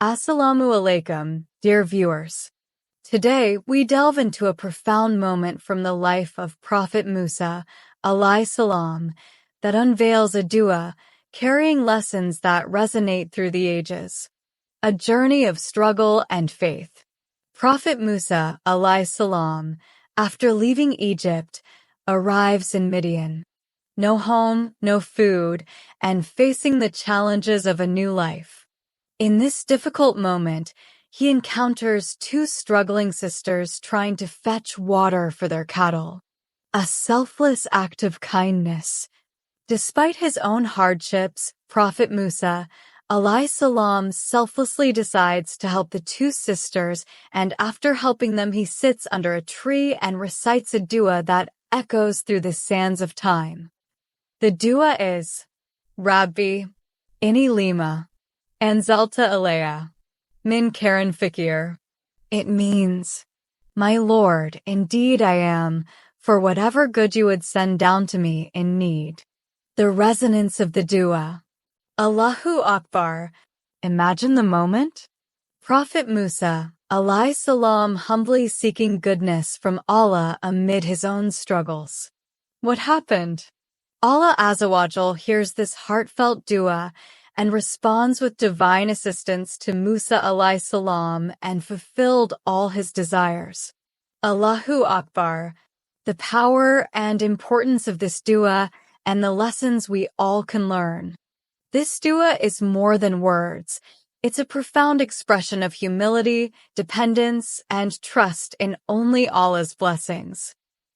Assalamualaikum, dear viewers. Today, we delve into a profound moment from the life of Prophet Musa, Alai Salaam, that unveils a dua carrying lessons that resonate through the ages. A journey of struggle and faith. Prophet Musa, Alai Salaam, after leaving Egypt, arrives in Midian. No home, no food, and facing the challenges of a new life. In this difficult moment, he encounters two struggling sisters trying to fetch water for their cattle. A selfless act of kindness. Despite his own hardships, Prophet Musa, Alai Salaam selflessly decides to help the two sisters, and after helping them he sits under a tree and recites a dua that echoes through the sands of time. The dua is, Rabbi, inni lima, anzalta ilayya, khairin faqir. It means, my Lord, indeed I am, for whatever good you would send down to me in need. The resonance of the dua. Allahu Akbar. Imagine the moment. Prophet Musa, Alai Salaam, humbly seeking goodness from Allah amid his own struggles. What happened? Allah Azza wa Jal hears this heartfelt dua and responds with divine assistance to Musa Alai Salaam and fulfilled all his desires. Allahu Akbar. The power and importance of this dua and the lessons we all can learn. This dua is more than words. It's a profound expression of humility, dependence, and trust in only Allah's blessings.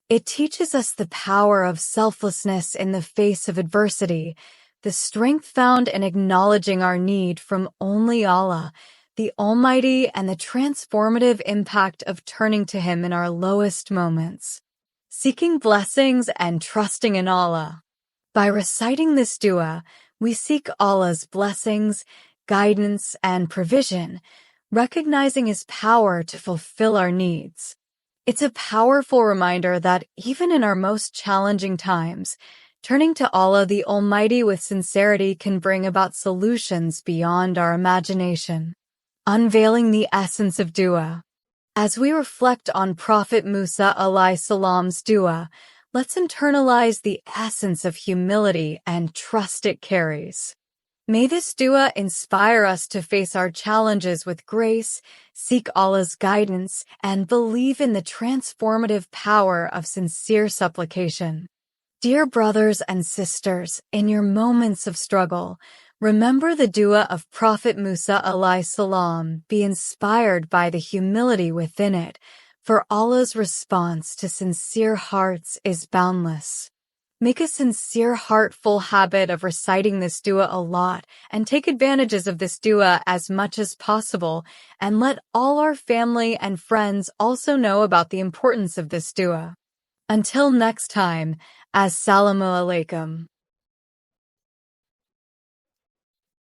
It teaches us the power of selflessness in the face of adversity, the strength found in acknowledging our need from only Allah, the Almighty, and the transformative impact of turning to Him in our lowest moments. Seeking blessings and trusting in Allah. By reciting this dua, we seek Allah's blessings, guidance, and provision, recognizing His power to fulfill our needs. It's a powerful reminder that even in our most challenging times, turning to Allah the Almighty with sincerity can bring about solutions beyond our imagination. Unveiling the essence of dua. As we reflect on Prophet Musa Alai Salaam's dua, let's internalize the essence of humility and trust it carries. May this dua inspire us to face our challenges with grace, seek Allah's guidance, and believe in the transformative power of sincere supplication. Dear brothers and sisters, in your moments of struggle, remember the dua of Prophet Musa Alai Salaam. Be inspired by the humility within it, for Allah's response to sincere hearts is boundless. Make a sincere, heartful habit of reciting this dua a lot and take advantages of this dua as much as possible, and let all our family and friends also know about the importance of this dua. Until next time, Assalamualaikum.